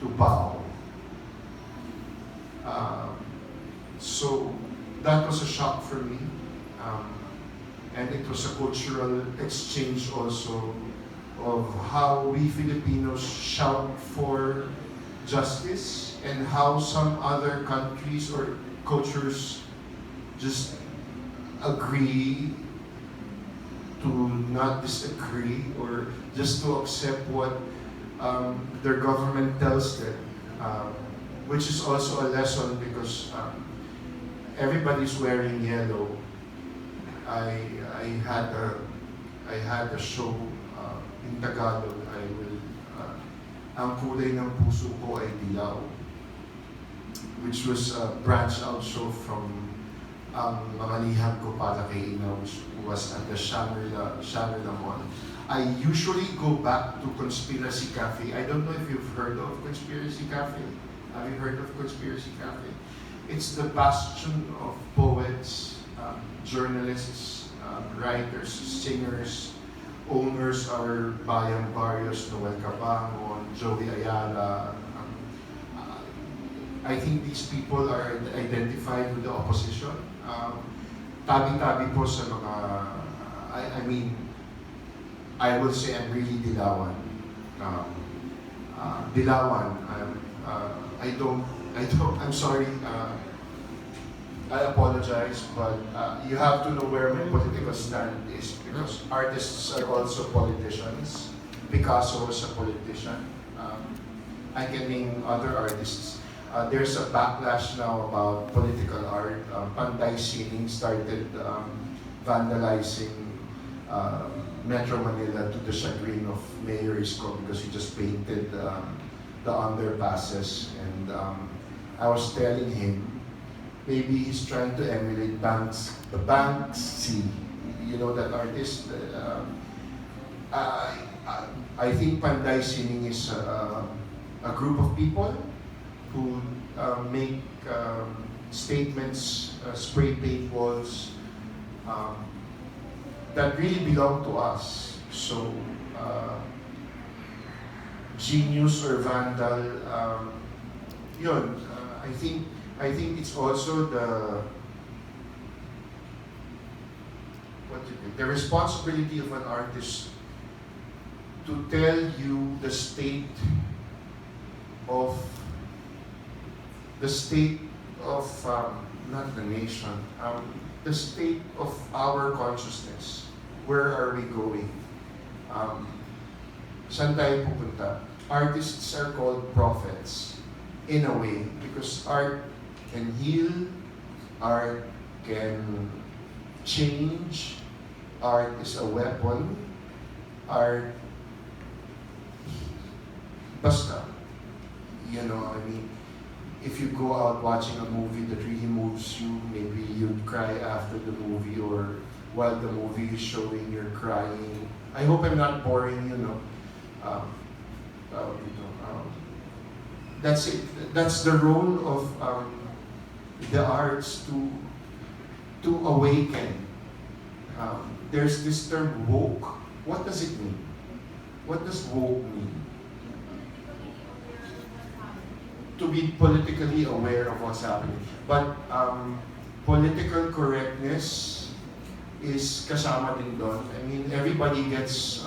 to bow. So that was a shock for me. And it was a cultural exchange also of how we Filipinos shout for justice and how some other countries or cultures just agree to not disagree or just to accept what their government tells them, which is also a lesson because everybody's wearing yellow. I had a show in Tagalog. Ang kulay ng puso ko ay dilaw, which was a branch out show from mga liham ko para kay Ina, which was at the Shangri-La Mall. I usually go back to Conspiracy Cafe. I don't know if you've heard of Conspiracy Cafe. Have you heard of Conspiracy Cafe? It's the bastion of poets, journalists, writers, singers. Owners are Bayang Barrios, Noel Cabangon, Joey Ayala. I think these people are identified with the opposition. Tabi-tabi po sa mga, I mean, I will say I'm really dilawan. Dilawan. I'm sorry. I apologize, but you have to know where my political stand is because artists are also politicians. Picasso was a politician. I can name other artists. There's a backlash now about political art. Panday Sining started vandalizing Metro Manila to the chagrin of Mayor Isko because he just painted the underpasses. And I was telling him, maybe he's trying to emulate Banksy. You know that artist? I think Panday Sining is a group of people who make statements, spray paint walls that really belong to us. So, genius or vandal, yun. I think it's also the responsibility of an artist to tell you the state of not the nation, the state of our consciousness. Where are we going? Saan tayo pupunta? Artists are called prophets in a way because art can heal, art can change, art is a weapon, art, basta, you know, I mean, if you go out watching a movie that really moves you, maybe you'd cry after the movie or while the movie is showing, you're crying. I hope I'm not boring, you know. That's it. That's the role of the arts to awaken. There's this term woke. What does it mean? What does woke mean? To be politically aware of what's happening. But political correctness is kasama din doon. I mean, everybody gets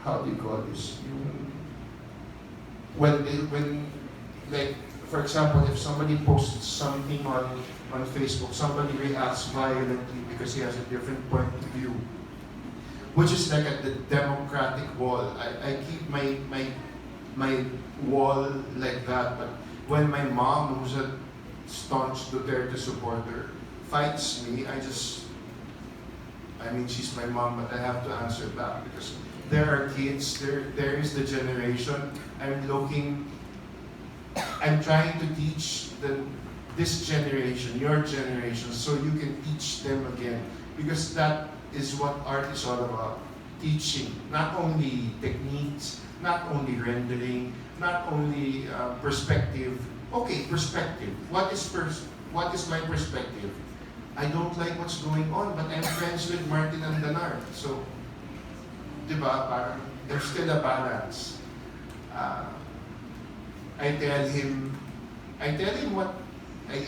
how do you call this? When like, for example, if somebody posts something on Facebook, somebody reacts violently because he has a different point of view, which is like at the democratic wall. I keep my wall like that, but when my mom, who's a staunch Duterte supporter, fights me, I mean, she's my mom, but I have to answer back because there are kids, there is the generation. I'm trying to teach this generation, your generation, so you can teach them again. Because that is what art is all about. Teaching, not only techniques, not only rendering, not only perspective. Okay, perspective. What is my perspective? I don't like what's going on, but I'm friends with Martin Andanar. So, diba, parang there's still a balance. Uh, I tell him what I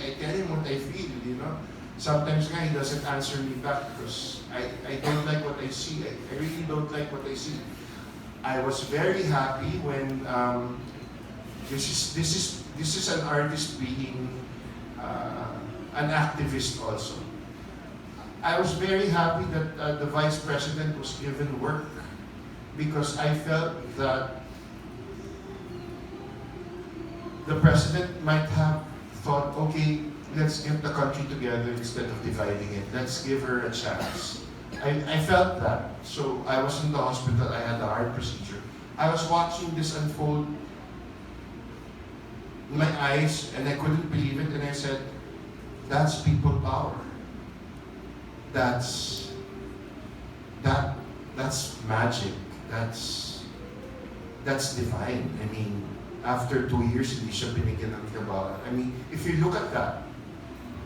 feel, you know. Sometimes nga he doesn't answer me back because I don't like what I see. I really don't like what I see. I was very happy when this is an artist being an activist also. I was very happy that the vice president was given work because I felt that the president might have thought, okay, let's get the country together instead of dividing it. Let's give her a chance. I felt that. So I was in the hospital, I had a heart procedure. I was watching this unfold in my eyes and I couldn't believe it, and I said, that's people power. That's magic. That's divine. I mean, after 2 years, hindi siya binigyan ng trabaho. I mean, if you look at that,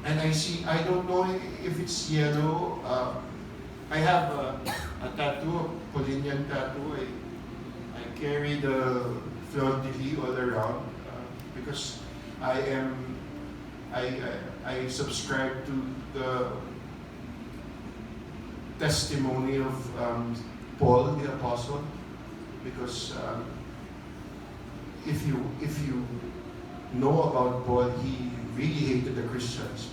and I don't know if it's yellow. I have a tattoo, a Polinian tattoo. I carry the fleur de lis all around because I subscribe to the testimony of Paul the Apostle, because if you know about Paul, he really hated the Christians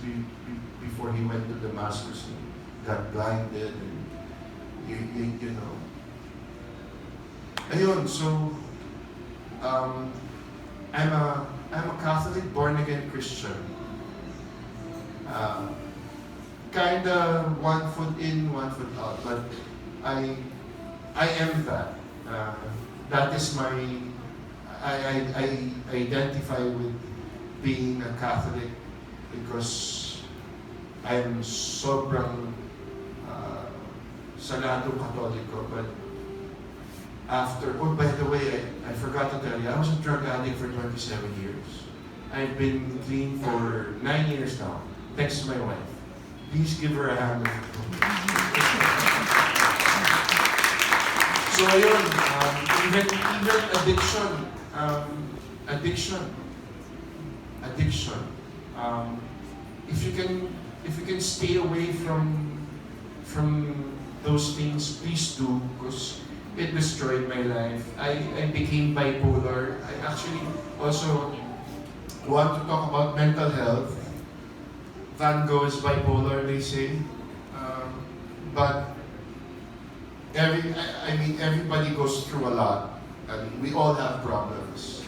before he went to Damascus and got blinded, and you know. Ayun, so I'm a Catholic born again Christian. Kinda 1 foot in, 1 foot out, but I am that. That is my. I identify with being a Catholic because I'm sobrang saladong Katoliko. But after, oh, by the way, I forgot to tell you, I was a drug addict for 27 years. I've been clean for 9 years now, thanks to my wife. Please give her a hand. So ayun, even addiction. If you can stay away from those things, please do, because it destroyed my life. I became bipolar. I actually also want to talk about mental health. Van Gogh is bipolar, they say, but everybody goes through a lot. I mean, we all have problems.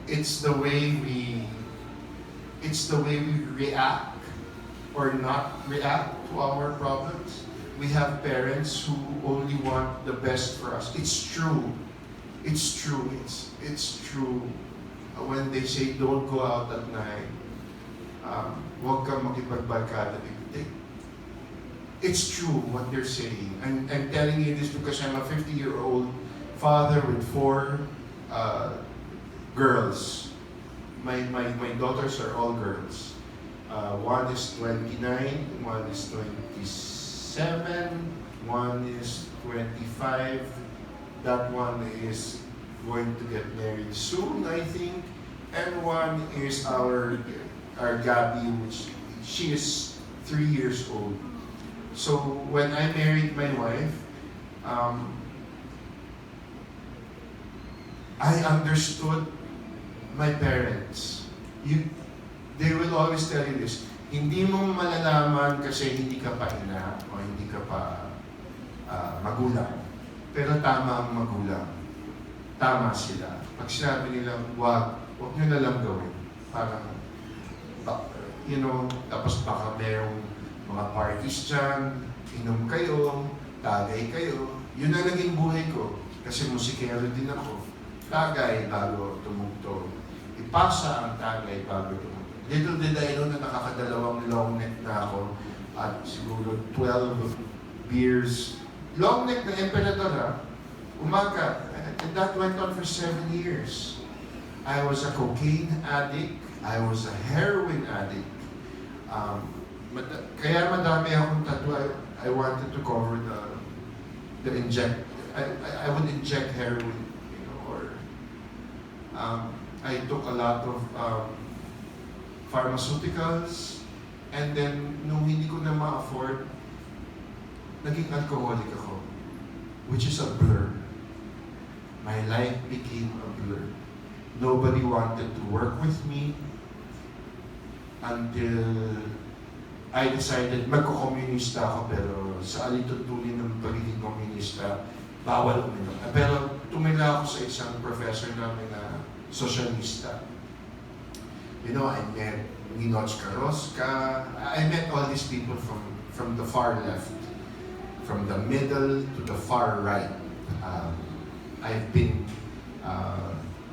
It's the way we react or not react to our problems. We have parents who only want the best for us. It's true. It's true. It's true. When they say don't go out at night, huwag kang makipagbarkada. It's true what they're saying. I'm telling you this because I'm a 50-year-old father with 4 girls. My daughters are all girls. One is 29, one is 27, one is 25. That one is going to get married soon, I think. And one is our Gabby, which she is 3 years old. So when I married my wife, I understood my parents. They will always tell you this, hindi mo malalaman kasi hindi ka pa ina o hindi ka pa magulang. Pero tama ang magulang. Tama sila. Pag sinabi nilang, wag nyo na lang gawin. Parang, tapos baka merong mga parties dyan, inom kayo, tagay kayo. Yun ang naging buhay ko. Kasi musikero din ako. Tagay bago tumugtog. Ipasa ang tagay bago tumugtog. Little did I know na nakakadalawang long neck na ako at siguro 12 beers. Long neck na emperador ha. Umaga. And that went on for 7 years. I was a cocaine addict. I was a heroin addict. Kaya madami akong tattoo. I wanted to cover the I would inject heroin, or I took a lot of pharmaceuticals, and then nung hindi ko na ma-afford, naging alcoholic ako, which is a blur. My life became a blur. Nobody wanted to work with me until I decided magko-komunista ako, pero sa alituntunin ng pagiging komunista, bawal uminom. Pero tumila ako sa isang professor namin na sosyalista. I met Ninoch Carrasca. I met all these people from the far left, from the middle to the far right. I've been